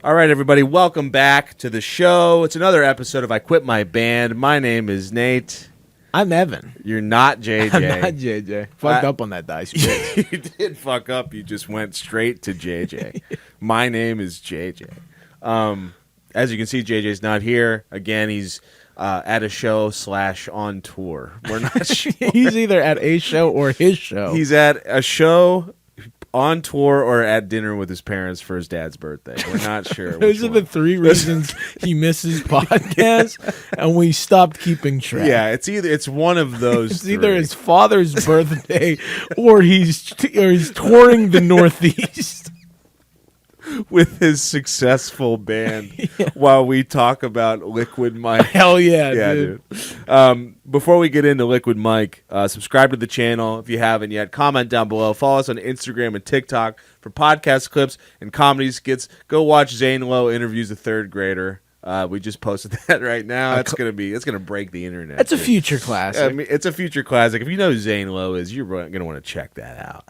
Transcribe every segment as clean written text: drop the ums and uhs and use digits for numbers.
All right, everybody, welcome back to the show. It's another episode of I Quit My Band. My name is Nate. I'm Evan. You're not JJ. I'm not JJ. Fucked up on that dice. You did fuck up. You just went straight to JJ. My name is JJ. As you can see, JJ's not here. Again, he's at a show / on tour. We're not sure. He's either at a show or his show. He's at a show, on tour, or at dinner with his parents for his dad's birthday. We're not sure. Those are the three reasons he misses podcasts, and we stopped keeping track. Yeah, it's one of those. It's either his father's birthday or he's touring the Northeast with his successful band while we talk about Liquid Mike. Hell yeah, dude. Before we get into Liquid Mike, subscribe to the channel if you haven't yet. Comment down below. Follow us on Instagram and TikTok for podcast clips and comedy skits. Go watch Zane Lowe interviews a third grader. We just posted that right now. It's gonna break the internet. It's a future classic. I mean, it's a future classic. If you know who Zane Lowe is, you're gonna want to check that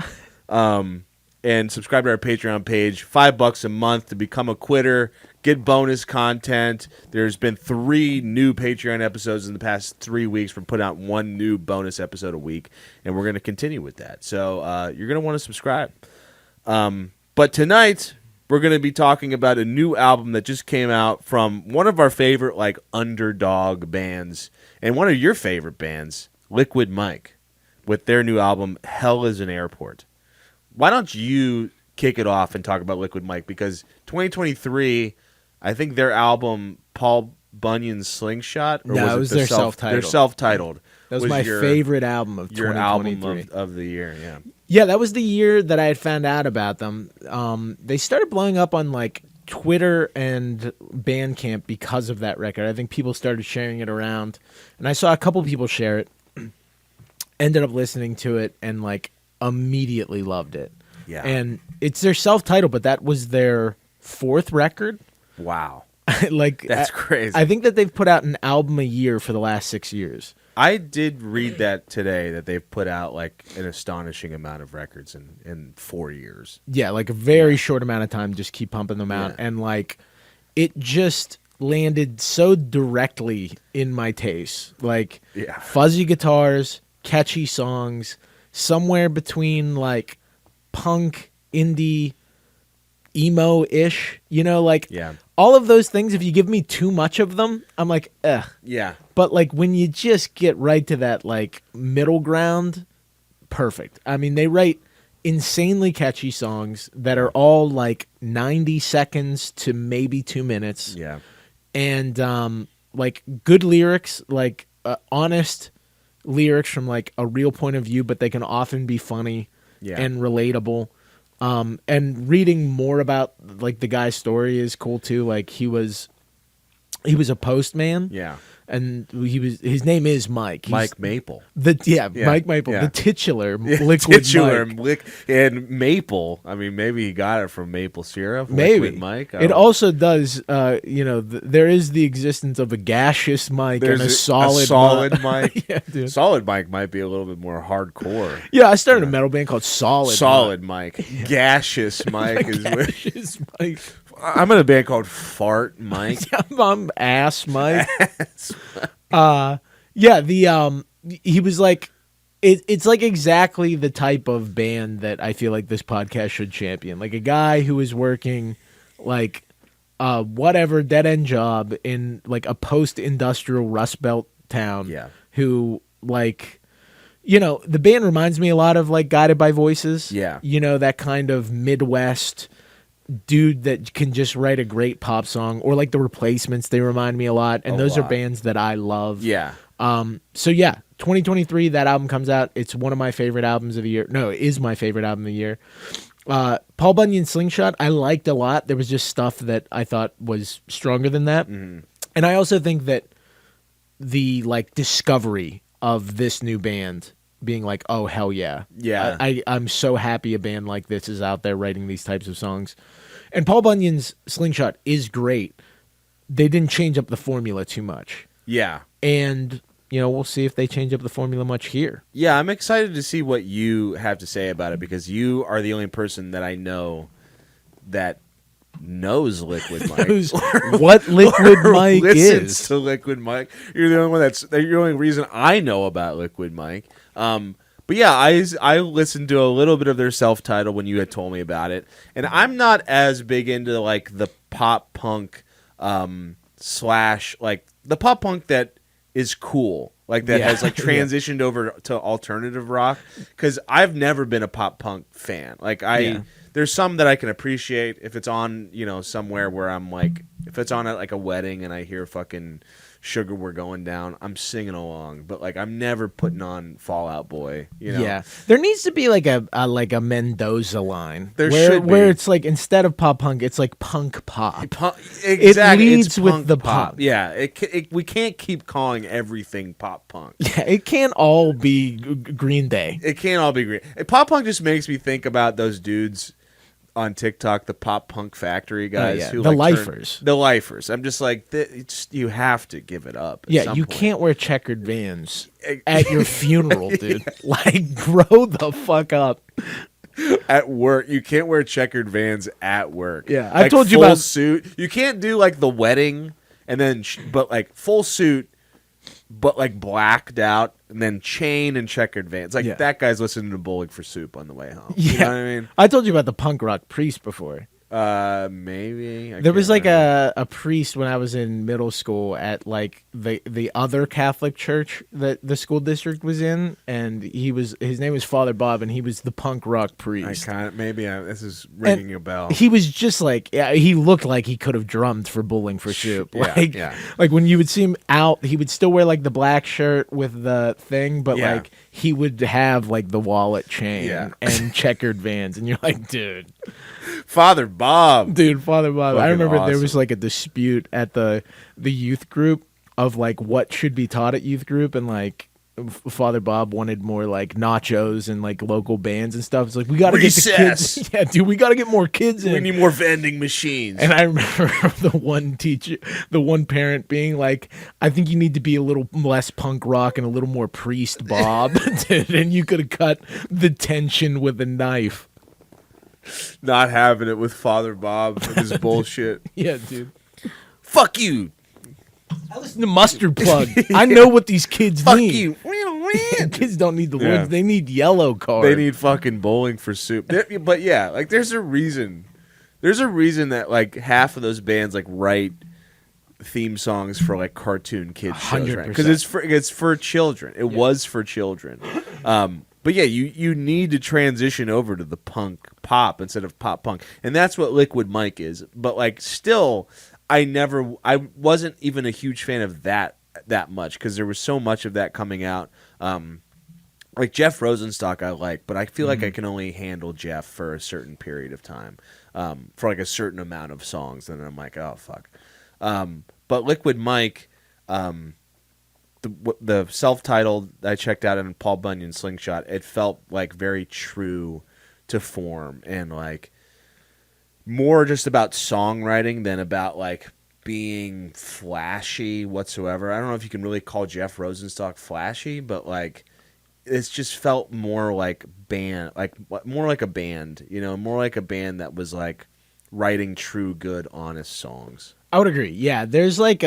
out. And subscribe to our Patreon page. $5 a month to become a quitter. Get bonus content. There's been 3 new Patreon episodes in the past 3 weeks. We're putting out 1 new bonus episode a week, and we're going to continue with that. So you're going to want to subscribe. But tonight, we're going to be talking about a new album that just came out from one of our favorite underdog bands, and one of your favorite bands, Liquid Mike, with their new album, Hell is an Airport. Why don't you kick it off and talk about Liquid Mike? Because 2023, I think their album, Paul Bunyan's Slingshot, or no, it was their self-titled. Their self-titled. That was my favorite album of 2023. Your album of the year, yeah. Yeah, that was the year that I had found out about them. They started blowing up on Twitter and Bandcamp because of that record. I think people started sharing it around, and I saw a couple people share it. Ended up listening to it and immediately loved it. Yeah. And it's their self-titled, but that was their 4th record. Wow. That's crazy. I think that they've put out an album a year for the last 6 years. I did read that today, that they've put out an astonishing amount of records in 4 years. Yeah, a very short amount of time, just keep pumping them out. Yeah. And it just landed so directly in my taste. Fuzzy guitars, catchy songs, somewhere between punk, indie, emo-ish, all of those things. If you give me too much of them, I'm eh. Yeah. But when you just get right to that middle ground, perfect. I mean, they write insanely catchy songs that are all 90 seconds to maybe 2 minutes. Yeah. And good lyrics, honest lyrics from a real point of view, but they can often be funny and relatable. And reading more about the guy's story is cool too. He was a postman. Yeah. And his name is Mike. Mike Maple. Mike Maple, the titular Liquid Mike. And Maple, I mean, maybe he got it from maple syrup. Maybe. Liquid Mike. It also does, there is the existence of a gaseous Mike and a solid Mike. Yeah, dude. Solid Mike might be a little bit more hardcore. Yeah, I started a metal band called Solid Mike. Yeah. Gaseous Mike is gaseous Mike. I'm in a band called Fart Mike. I'm Ass Mike. He was it's exactly the type of band that I feel this podcast should champion. A guy who is working whatever dead end job in a post-industrial Rust Belt town. Yeah. Who the band reminds me a lot of Guided by Voices. Yeah. That kind of Midwest dude that can just write a great pop song, or The Replacements. They remind me a lot, and those are bands that I love. Yeah. 2023, that album comes out. It's one of my favorite albums of the year. No, it is my favorite album of the year. Paul Bunyan's Slingshot, I liked a lot. There was just stuff that I thought was stronger than that. Mm. And I also think that the discovery of this new band being oh, hell yeah. Yeah. I'm so happy a band like this is out there writing these types of songs. And Paul Bunyan's Slingshot is great. They didn't change up the formula too much. Yeah. And, we'll see if they change up the formula much here. Yeah, I'm excited to see what you have to say about it, because you are the only person that I know that knows Liquid Mike. Knows what Liquid Mike listens is. to Liquid Mike. You're the only one you're the only reason I know about Liquid Mike. But yeah, I listened to a little bit of their self-titled when you had told me about it, and I'm not as big into like the pop punk slash like the pop punk that is cool, like that has like transitioned over to alternative rock, because I've never been a pop punk fan. Like there's some that I can appreciate if it's on, somewhere where I'm like, if it's on at like a wedding and I hear fucking Sugar We're Going Down, I'm singing along. But like, I'm never putting on Fall Out Boy. Yeah, there needs to be like a Mendoza line. Where it's like, instead of pop punk, it's like punk pop. Exactly, it leads it's with punk the pop. pop. Yeah, we can't keep calling everything pop punk. Yeah, it can't all be Green Day. It can't all be Green. Pop punk just makes me think about those dudes on TikTok, the Pop Punk Factory guys, who the like lifers. The lifers. I'm just like, you have to give it up. Yeah, you can't wear checkered Vans at your funeral, dude. Like, grow the fuck up. At work, you can't wear checkered Vans at work. Yeah, I told you full about suit. You can't do like the wedding and then, but like full suit, but like blacked out, and then chain and checkered Vans. Like that guy's listening to Bowling for Soup on the way home. Yeah. You know what I mean? I told you about the punk rock priest before. Maybe. There was like a priest when I was in middle school at like the other Catholic church that the school district was in, and his name was Father Bob, and he was the punk rock priest. This is ringing a bell. He was just like, he looked like he could have drummed for Bowling for Soup. Like when you would see him out, he would still wear like the black shirt with the thing, but like he would have like the wallet chain and checkered Vans, and you're like, dude. Father Bob. Dude, Father Bob. Fucking I remember awesome. there was like a dispute at the youth group of like what should be taught at youth group, and like Father Bob wanted more like nachos and like local bands and stuff. It's like, we got to get the kids. Yeah, dude, we got to get more kids in. We need more vending machines. And I remember the one parent being like, I think you need to be a little less punk rock and a little more priest, Bob. Dude, and you could have cut the tension with a knife. Not having it with Father Bob with his bullshit. Yeah, dude. Fuck you. I listen to Mustard Plug. I know what these kids need. Fuck you. Kids don't need the words. They need yellow card. They need fucking Bowling for Soup. But yeah, like there's a reason. There's a reason that like half of those bands like write theme songs for like cartoon kids shows, right? Because it's for children. It was for children. But yeah, you need to transition over to the punk pop instead of pop punk, and that's what Liquid Mike is. But like, still, I wasn't even a huge fan of that much, because there was so much of that coming out. Like Jeff Rosenstock, I like, but I feel like I can only handle Jeff for a certain period of time, for like a certain amount of songs, and then I'm like, oh fuck. But Liquid Mike, the self-titled I checked out in Paul Bunyan's Slingshot, it felt like very true to form, and like more just about songwriting than about like being flashy whatsoever. I don't know if you can really call Jeff Rosenstock flashy, but like it's just felt more like band, like more like a band, more like a band that was like writing true, good, honest songs. I would agree. Yeah, there's like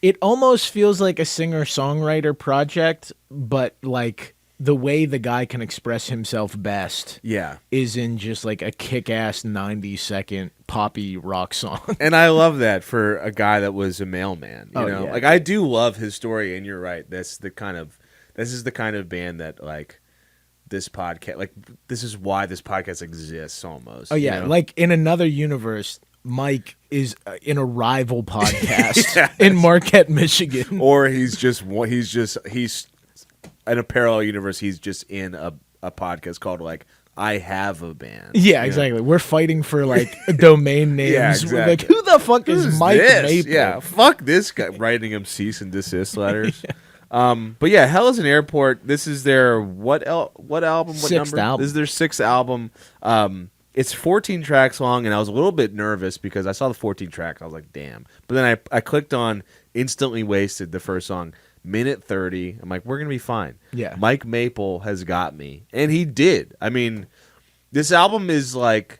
it almost feels like a singer-songwriter project, but like the way the guy can express himself best is in just like a kick-ass 90-second poppy rock song. And I love that for a guy that was a mailman. You know? Yeah. Like I do love his story, and you're right. This is the kind of band that like this podcast, like this is why this podcast exists almost. Oh yeah, like in another universe, Mike is in a rival podcast in Marquette, Michigan. Or he's in a parallel universe. He's just in a podcast called like I Have a Band. Yeah, exactly. We're fighting for like domain names. Yeah, exactly. We're like, who the fuck is Mike Maple? Yeah, fuck this guy writing him cease and desist letters. But yeah, Hell is an Airport. This is their what album? What sixth number? album. This is their 6th album. It's 14 tracks long, and I was a little bit nervous because I saw the 14 tracks. I was like, damn. But then I clicked on Instantly Wasted, the first song, minute 30. I'm like, we're going to be fine. Yeah. Mike Maple has got me. And he did. I mean, this album is like,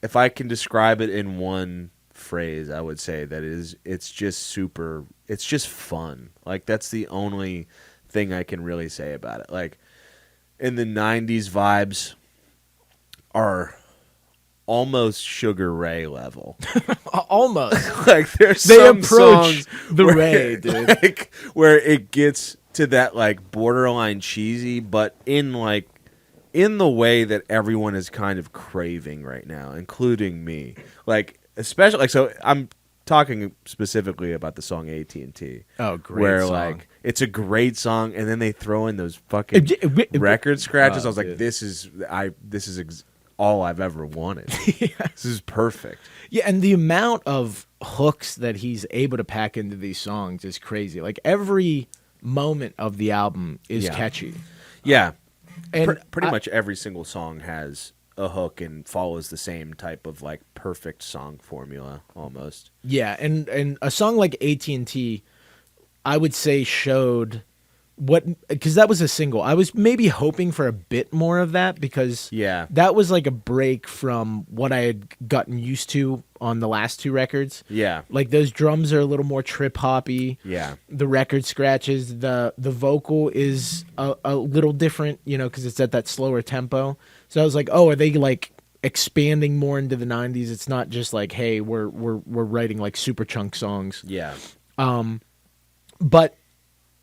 if I can describe it in one phrase, I would say that it's just fun. Like, that's the only thing I can really say about it. Like, in the 90s vibes are almost Sugar Ray level. Almost. Like, there's they some approach songs the where, Ray, dude. like, where it gets to that, like, borderline cheesy, but in the way that everyone is kind of craving right now, including me. Like, especially, like, so I'm talking specifically about the song AT&T. Oh, great where, song. like, it's a great song, and then they throw in those fucking record scratches. I was like, dude. this is all I've ever wanted. Yeah. This is perfect. Yeah, and the amount of hooks that he's able to pack into these songs is crazy. Like, every moment of the album is catchy. Yeah. And Pretty much every single song has a hook and follows the same type of, like, perfect song formula almost. Yeah, and a song like AT&T, I would say showed because that was a single. I was maybe hoping for a bit more of that because that was like a break from what I had gotten used to on the last two records. Yeah. Like, those drums are a little more trip hoppy. Yeah. The record scratches, the vocal is a little different, because it's at that slower tempo. So I was like, oh, are they like expanding more into the 90s? It's not just like, hey, we're writing like super chunk songs. Yeah. But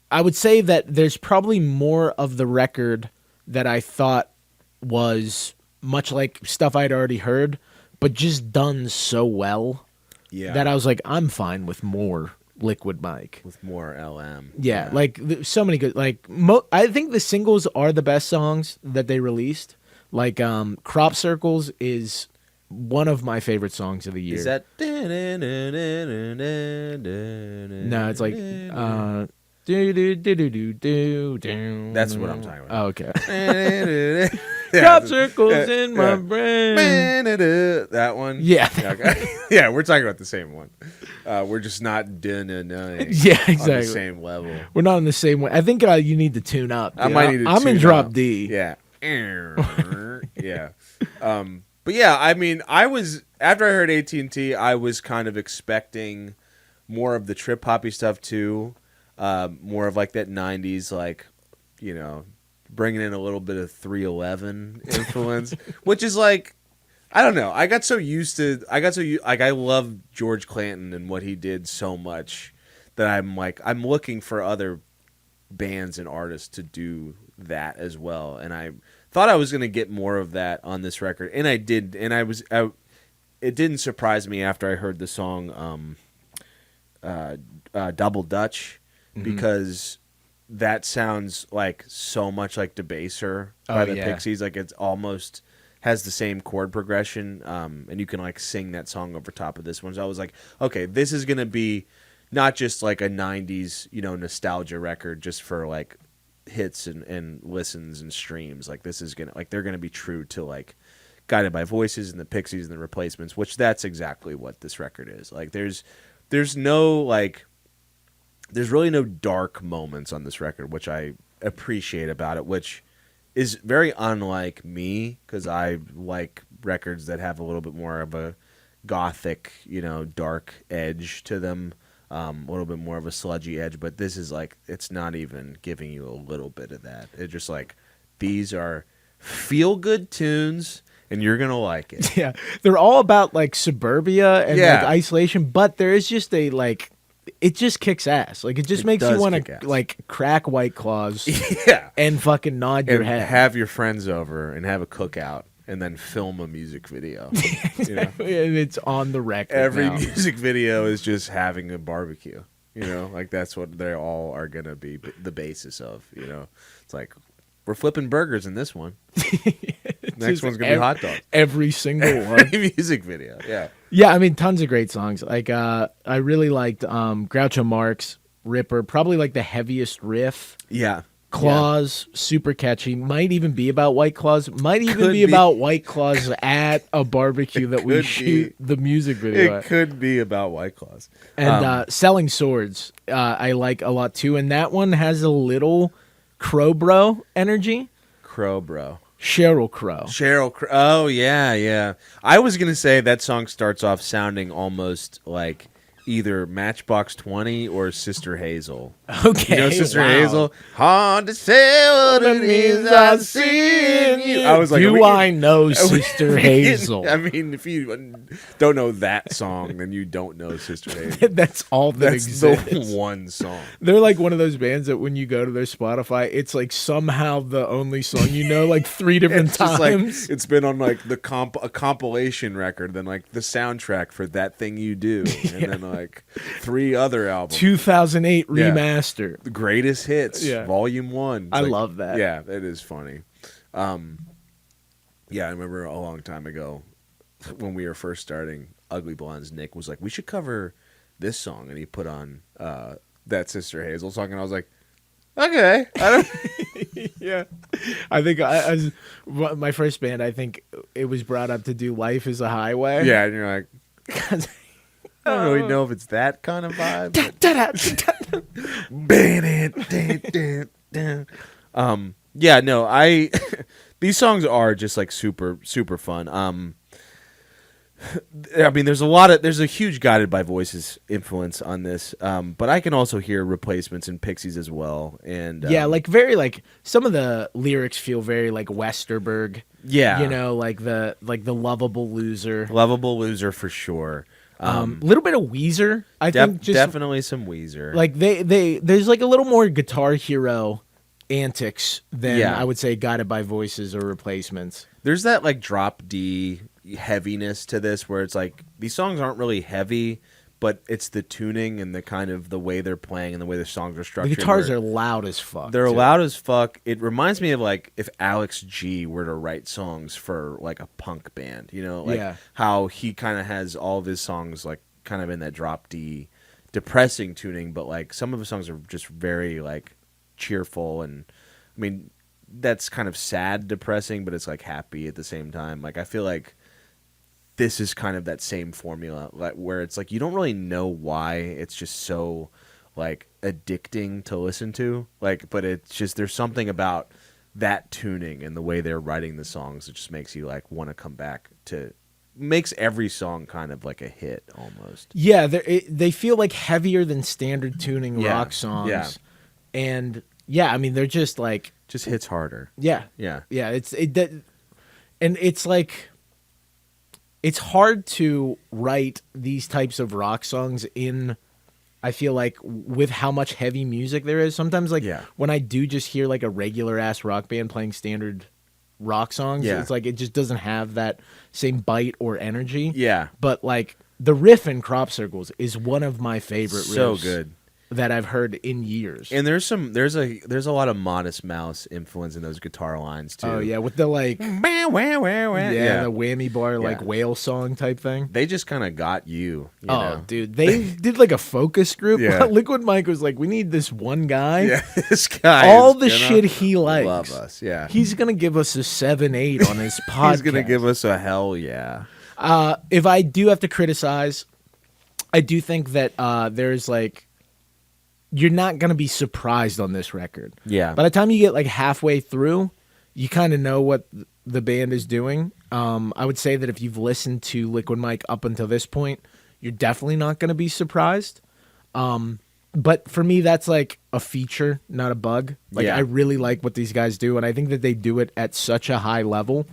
I would say that there's probably more of the record that I thought was much like stuff I'd already heard, but just done so well that I was like, I'm fine with more Liquid Mike. With more LM. Yeah, like so many good, like I think the singles are the best songs that they released. Like Crop Circles is one of my favorite songs of the year. Is that? No, it's like That's what I'm talking about. Oh, okay. Crop circles in my brain. That one? Yeah. Okay. Yeah, we're talking about the same one. We're just not Yeah, on exactly. the same level. We're not on the same way. I think you need to tune up. Dude. I might need to I'm tune in drop up. D. Yeah. Yeah. But yeah, I mean, after I heard AT&T, I was kind of expecting more of the trip hoppy stuff too. More of like that 90s, like, bringing in a little bit of 311 influence, which is like, I don't know. I love George Clanton and what he did so much that I'm looking for other bands and artists to do that as well. And I thought I was going to get more of that on this record. And I did. And it didn't surprise me after I heard the song, Double Dutch, because that sounds like so much like Debaser by the Pixies. Like, it's almost has the same chord progression, and you can like sing that song over top of this one. So I was like, okay, this is gonna be not just like a 90s nostalgia record just for like hits and listens and streams. Like, this is gonna, like, they're gonna be true to like Guided by Voices and the Pixies and the Replacements, which that's exactly what this record is. Like, there's no like, there's really no dark moments on this record, which I appreciate about it, which is very unlike me, because I like records that have a little bit more of a gothic, dark edge to them, a little bit more of a sludgy edge. But this is like, it's not even giving you a little bit of that. It's just like, these are feel-good tunes, and you're going to like it. Yeah, they're all about like suburbia and like isolation, but there is just a like, it just kicks ass. Like, it just makes you want to like crack White Claws and fucking nod your head. Have your friends over and have a cookout and then film a music video. And it's on the record. Every now. music video is just having a barbecue. Like, that's what they all are going to be the basis of. It's like, we're flipping burgers in this one. Next one's going to be hot dogs. Every single one. Music video, yeah. Yeah, I mean, tons of great songs. Like, I really liked Groucho Marx, Ripper, probably like the heaviest riff. Yeah. Claws, super catchy. Might even be about White Claws. Might even be about White Claws at a barbecue that we shoot the music video at. It could be about White Claws. And Selling Swords, I like a lot too. And that one has a little Crow Bro energy. Crow Bro. Sheryl Crow. Oh, yeah. I was going to say that song starts off sounding almost like either Matchbox 20 or Sister Hazel. Okay. You know Sister wow. Hazel? Hard to say what it is I see in you. I was like, I know Sister Hazel? I mean, if you don't know that song, then you don't know Sister Hazel. That's all that exists. The one song. They're like one of those bands that when you go to their Spotify, it's like somehow the only song you know, like 3 different times. Like, it's been on like a compilation record, then like the soundtrack for That Thing You Do, and then like 3 other albums. 2008 remaster. The Greatest Hits, Volume 1. I love that. Yeah, it is funny. Yeah, I remember a long time ago when we were first starting, Ugly Blonde's Nick was like, we should cover this song, and he put on that Sister Hazel song, and I was like, okay. Yeah. I think as my first band, I think it was brought up to do Life is a Highway. Yeah, and you're like, I don't really know if it's that kind of vibe. Yeah, no, these songs are just like super, super fun. I mean, there's a huge Guided by Voices influence on this, but I can also hear Replacements and Pixies as well. And like very like some of the lyrics feel very like Westerberg. Yeah, you know, like the lovable loser for sure. Little bit of Weezer, I think. Just, definitely some Weezer. Like they there's like a little more Guitar Hero antics than I would say Guided by Voices or Replacements. There's that like drop D heaviness to this where it's like these songs aren't really heavy, but it's the tuning and the kind of the way they're playing and the way the songs are structured. The guitars are loud as fuck. They're loud as fuck. It reminds me of like if Alex G were to write songs for like a punk band, you know, like how he kind of has all of his songs like kind of in that drop D depressing tuning, but like some of the songs are just very like cheerful, and I mean that's kind of sad depressing, but it's like happy at the same time. Like I feel like this is kind of that same formula, like where it's like you don't really know why it's just so like addicting to listen to, like, but it's just there's something about that tuning and the way they're writing the songs that just makes you like want to come back to, makes every song kind of like a hit almost. Yeah, they feel like heavier than standard tuning rock songs. Yeah. And yeah, I mean they're just like just hits harder. Yeah. Yeah. And it's like it's hard to write these types of rock songs in, I feel like, with how much heavy music there is. Sometimes like when I do just hear like a regular ass rock band playing standard rock songs, it's like it just doesn't have that same bite or energy. Yeah. But like the riff in Crop Circles is one of my favorite riffs. So good. That I've heard in years. And there's a lot of Modest Mouse influence in those guitar lines too. Oh yeah, with the like the whammy bar like whale song type thing. They just kind of got you know? Dude, they did like a focus group. Liquid Mike was like, we need this one guy. Yeah, this guy. All the shit he likes. Love us. Yeah, he's gonna give us a 7-8 on his podcast. He's gonna give us a hell yeah. If I do have to criticize, I do think that there's like. You're not going to be surprised on this record. Yeah. By the time you get like halfway through, you kind of know what the band is doing. I would say that if you've listened to Liquid Mike up until this point, you're definitely not going to be surprised. But for me, that's like a feature, not a bug. Like I really like what these guys do, and I think that they do it at such a high level.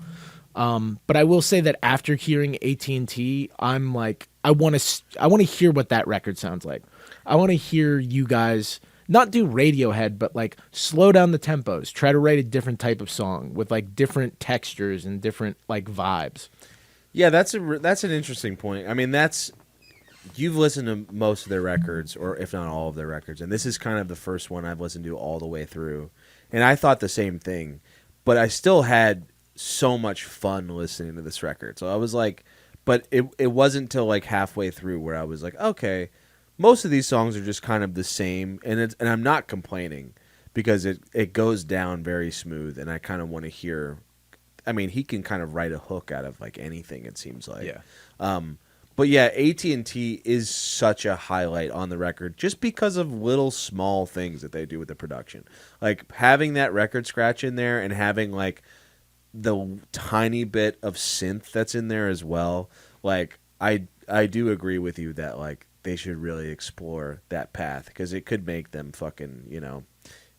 But I will say that after hearing AT&T, I'm like, I want to hear what that record sounds like. I want to hear you guys not do Radiohead, but like slow down the tempos. Try to write a different type of song with like different textures and different like vibes. Yeah, that's an interesting point. I mean, you've listened to most of their records, or if not all of their records, and this is kind of the first one I've listened to all the way through. And I thought the same thing, but I still had so much fun listening to this record. So I was like, but it wasn't until like halfway through where I was like, okay, most of these songs are just kind of the same, and I'm not complaining because it goes down very smooth, and I kind of want to hear. I mean, he can kind of write a hook out of like anything, it seems like. Yeah. But yeah, AT&T is such a highlight on the record just because of little small things that they do with the production, like having that record scratch in there and having like the tiny bit of synth that's in there as well. Like I do agree with you that like they should really explore that path because it could make them fucking,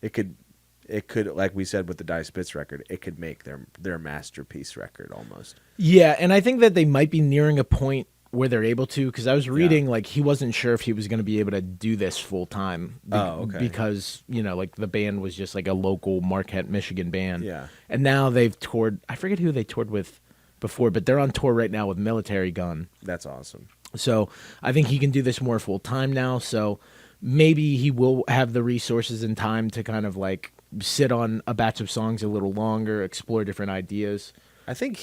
it could like we said with the Die Spitz record, it could make their masterpiece record almost. Yeah, and I think that they might be nearing a point where they're able to, because I was reading like he wasn't sure if he was going to be able to do this full time. Okay. Because like the band was just like a local Marquette, Michigan band. Yeah. And now they've toured. I forget who they toured with before, but they're on tour right now with Military Gun. That's awesome. So I think he can do this more full time now. So maybe he will have the resources and time to kind of like sit on a batch of songs a little longer, explore different ideas. I think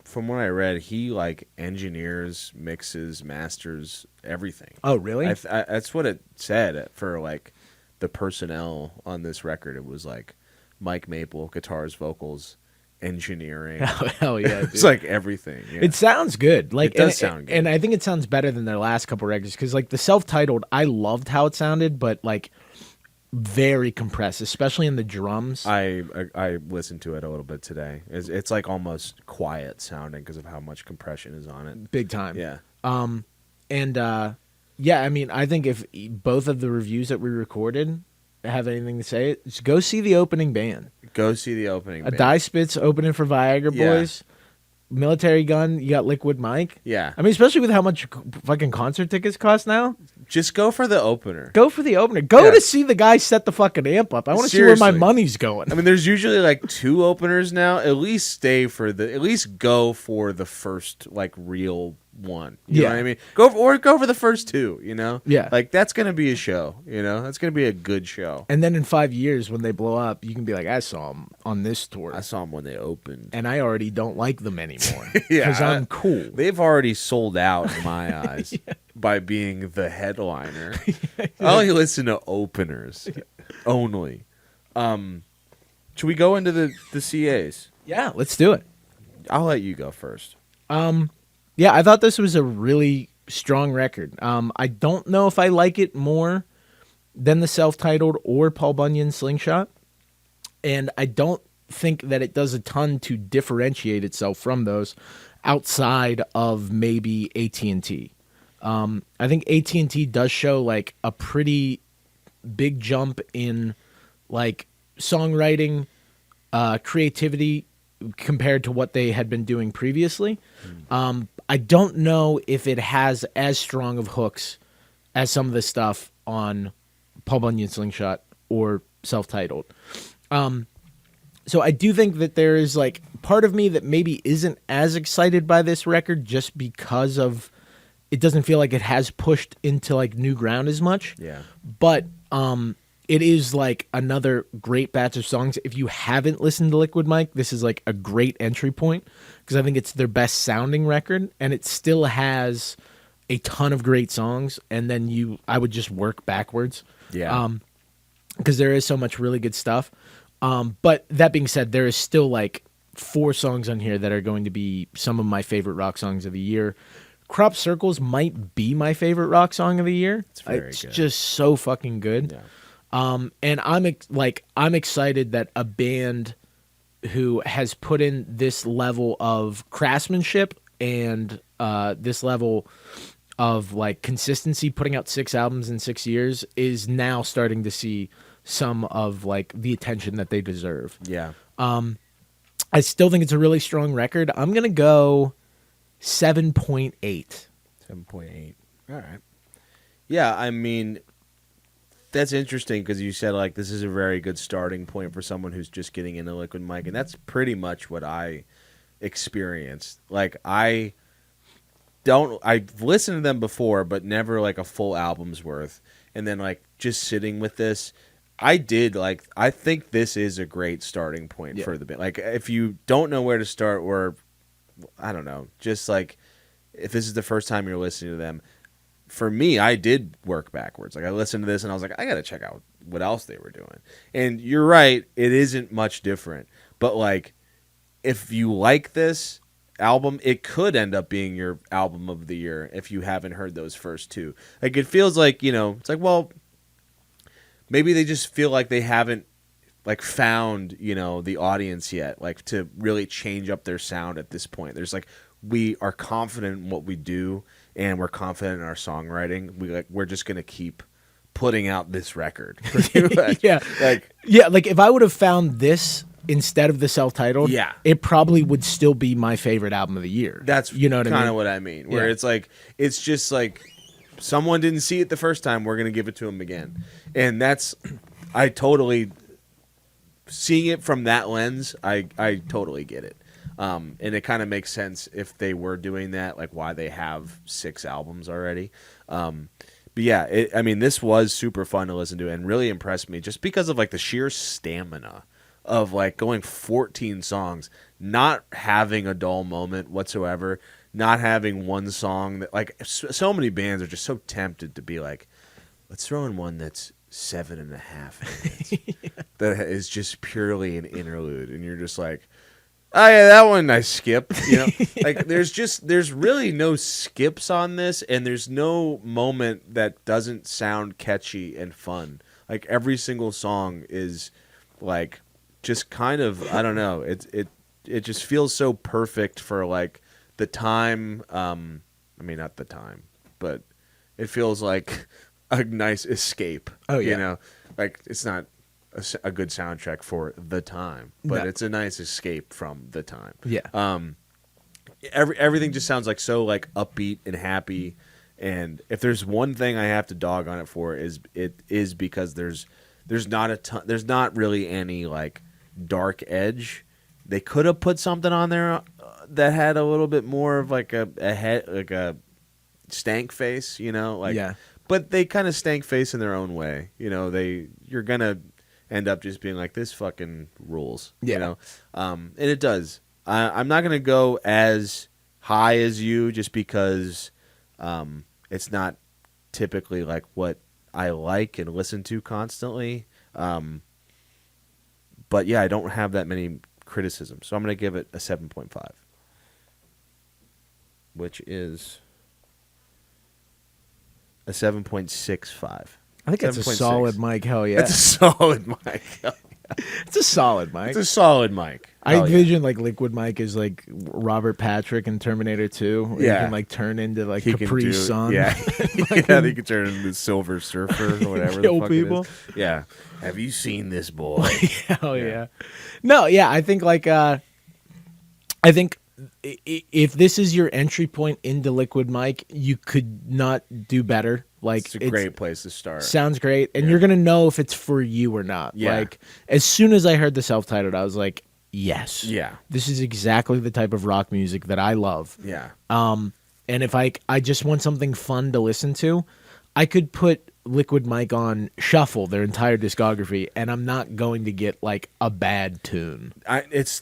from what I read, he like engineers, mixes, masters everything. Oh, really? That's what it said for like the personnel on this record. It was like Mike Maple, guitars, vocals, engineering. Hell yeah, dude. It's like everything. Yeah. It sounds good. Like it does sound good, and I think it sounds better than their last couple records because like the self-titled, I loved how it sounded, but like very compressed, especially in the drums. I listened to it a little bit today. It's like almost quiet sounding because of how much compression is on it. Big time. Yeah. Yeah, I mean, I think if both of the reviews that we recorded have anything to say, just go see the opening band. Go see the opening band. Die Spitz opening for Viagra Boys. Military Gun, you got Liquid Mike. Yeah. I mean, especially with how much fucking concert tickets cost now. Just go for the opener. Go for the opener. Go to see the guy set the fucking amp up. I want to see where my money's going. I mean, there's usually like 2 openers now. At least go for the first like real one. You know what I mean? Go for the first 2, Yeah. Like that's going to be a show, That's going to be a good show. And then in 5 years when they blow up, you can be like, I saw them on this tour. I saw them when they opened. And I already don't like them anymore. Because I'm cool. They've already sold out in my eyes by being the headliner. I only listen to openers. Only. Should we go into the CAs? Yeah, let's do it. I'll let you go first. Yeah, I thought this was a really strong record. I don't know if I like it more than the self-titled or Paul Bunyan's Slingshot. And I don't think that it does a ton to differentiate itself from those outside of maybe AT&T. I think AT&T does show like a pretty big jump in like songwriting, creativity compared to what they had been doing previously. I don't know if it has as strong of hooks as some of the stuff on Paul Bunyan Slingshot or self-titled. So I do think that there is like part of me that maybe isn't as excited by this record just because of it doesn't feel like it has pushed into like new ground as much. Yeah. But it is like another great batch of songs. If you haven't listened to Liquid Mike, this is like a great entry point because I think it's their best sounding record and it still has a ton of great songs. And then I would just work backwards. Yeah. Because there is so much really good stuff. But that being said, there is still like 4 songs on here that are going to be some of my favorite rock songs of the year. Crop Circles might be my favorite rock song of the year. It's just so fucking good. Yeah. And I'm excited that a band who has put in this level of craftsmanship and this level of like consistency, putting out 6 albums in 6 years, is now starting to see some of like the attention that they deserve. Yeah. I still think it's a really strong record. I'm gonna go 7.8. 7.8. All right. Yeah, I mean, that's interesting because you said like this is a very good starting point for someone who's just getting into Liquid Mike, and that's pretty much what I experienced. Like I've listened to them before, but never like a full album's worth. And then like just sitting with this, I think this is a great starting point for the band. Like if you don't know where to start, or I don't know, just like if this is the first time you're listening to them, for me, I did work backwards. Like I listened to this and I was like, I got to check out what else they were doing. And you're right, it isn't much different. But like if you like this album, it could end up being your album of the year if you haven't heard those first 2. Like it feels like, it's like, well, maybe they just feel like they haven't like found, you know, the audience yet, like to really change up their sound at this point. There's like, we are confident in what we do and we're confident in our songwriting. We're just going to keep putting out this record. Yeah. Like if I would have found this instead of the self-titled, yeah, it probably would still be my favorite album of the year. That's, you know what I mean? Kind of what I mean. Where it's like, it's just like someone didn't see it the first time, we're going to give it to them again. And that's, I totally, seeing it from that lens, I totally get it. And it kind of makes sense if they were doing that, like why they have 6 albums already. But yeah, I mean, this was super fun to listen to and really impressed me just because of like the sheer stamina of like going 14 songs, not having a dull moment whatsoever, not having one song that, like, so many bands are just so tempted to be like, let's throw in one that's 7.5 minutes that is just purely an interlude, and you're just like, oh yeah, that one I skip. You know, like there's really no skips on this, and there's no moment that doesn't sound catchy and fun. Like every single song is like just kind of, I don't know. It just feels so perfect for like the time. I mean, not the time, but it feels like a nice escape. Oh yeah, you know, like it's not a good soundtrack for the time, but it's a nice escape from the time. Yeah. Everything just sounds like so like upbeat and happy. And if there's one thing I have to dog on it for is because there's not really any like dark edge. They could have put something on there that had a little bit more of like a head, like a stank face, you know, like, yeah. But they kind of stank face in their own way. You know, you're going to end up just being like, this fucking rules, you know? And it does. I'm not going to go as high as you just because it's not typically like what I like and listen to constantly. But yeah, I don't have that many criticisms. So I'm going to give it a 7.5, which is a 7.65. I think that's a solid mic. Hell yeah. That's a solid mic. It's a solid mic. It's a solid mic. I envision like Liquid Mike is like Robert Patrick in Terminator 2. Yeah. He can like turn into like Capri Sun. Yeah. Yeah, he can turn into Silver Surfer or whatever. Kill the fuck people. It is. Yeah. Have you seen this boy? Hell yeah. No, yeah. I think like if this is your entry point into Liquid Mike, you could not do better. Like it's a great place to start. Sounds great, and you're gonna know if it's for you or not. Yeah. Like as soon as I heard the self-titled, I was like, yes, yeah, this is exactly the type of rock music that I love. Yeah. And if I just want something fun to listen to, I could put Liquid Mike on shuffle their entire discography, and I'm not going to get like a bad tune.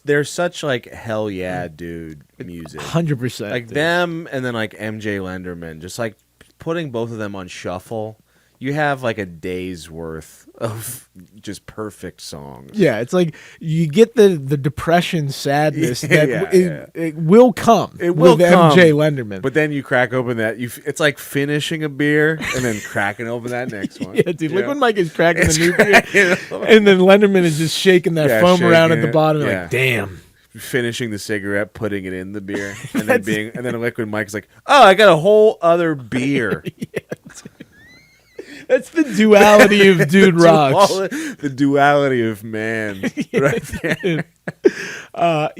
They're such like hell yeah, dude music. 100%. Like dude. Them, and then like MJ Lenderman, just like putting both of them on shuffle, you have like a day's worth of just perfect songs. Yeah, it's like you get the depression, sadness that it will come. It will with come. MJ Lenderman. But then you crack open that it's like finishing a beer and then cracking open that next one. Yeah, dude. Liquid Mike is cracking the new beer, and then Lenderman is just shaking that foam around at the bottom. Like, damn. Finishing the cigarette, putting it in the beer, and then Liquid Mike's like, oh, I got a whole other beer. That's the duality of dude rocks. The duality of man. Right there. I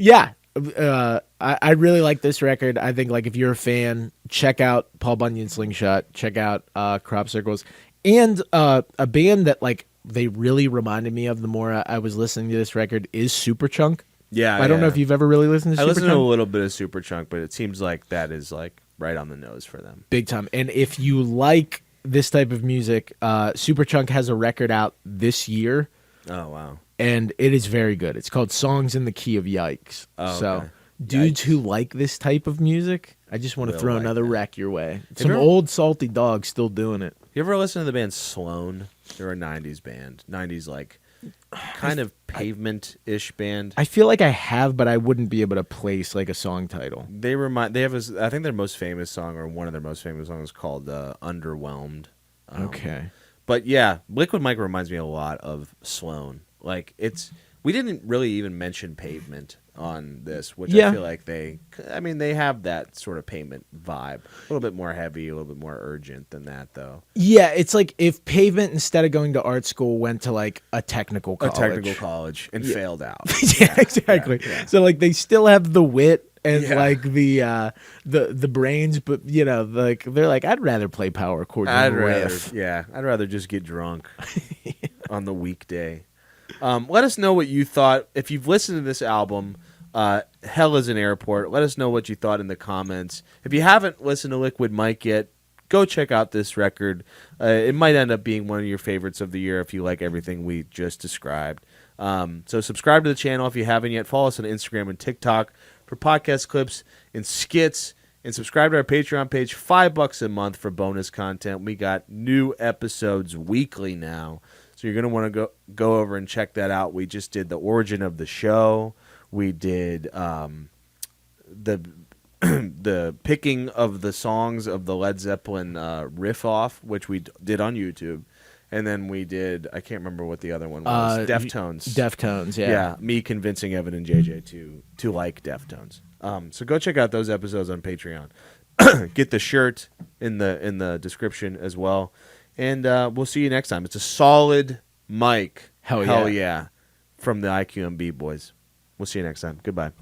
really like this record. I think like if you're a fan, check out Paul Bunyan Slingshot, check out Crop Circles, and a band that like they really reminded me of the more I was listening to this record is Superchunk. Yeah, I don't know if you've ever really listened to Superchunk. I listened to a little bit of Superchunk, but it seems like that is like right on the nose for them. Big time. And if you like this type of music, Superchunk has a record out this year. Oh, wow. And it is very good. It's called Songs in the Key of Yikes. Oh, so okay. Dudes who like this type of music, I just want to throw another wreck your way. Some old salty dogs still doing it. You ever listen to the band Sloan? They're a 90s band. 90s like kind of pavement-ish band. I feel like I have, but I wouldn't be able to place like a song title. They have I think their most famous song, or one of their most famous songs, is called Underwhelmed. Okay. But yeah, Liquid Mike reminds me a lot of Sloan. Like we didn't really even mention Pavement on this, which Yeah. I feel like they have that sort of Pavement vibe. A little bit more heavy, a little bit more urgent than that, though. Yeah, it's like if Pavement, instead of going to art school, went to like a technical college. And failed out. Yeah, exactly. Yeah. So like they still have the wit and Yeah. like the brains, but like they're like, I'd rather play power chords and riff. I'd rather just get drunk on the weekday. Let us know what you thought. If you've listened to this album, Hell is an Airport, let us know what you thought in the comments. If you haven't listened to Liquid Mike yet, go check out this record. It might end up being one of your favorites of the year if you like everything we just described. So subscribe to the channel if you haven't yet. Follow us on Instagram and TikTok for podcast clips and skits. And subscribe to our Patreon page, $5 a month for bonus content. We got new episodes weekly now. So you're going to want to go over and check that out. We just did the origin of the show. We did the picking of the songs of the Led Zeppelin riff off, which we did on YouTube. And then we did, I can't remember what the other one was, Deftones. Deftones, yeah. Yeah, me convincing Evan and JJ to like Deftones. So go check out those episodes on Patreon. Get the shirt in the description as well. And we'll see you next time. It's a solid mic. Hell yeah. From the IQMB boys. We'll see you next time. Goodbye.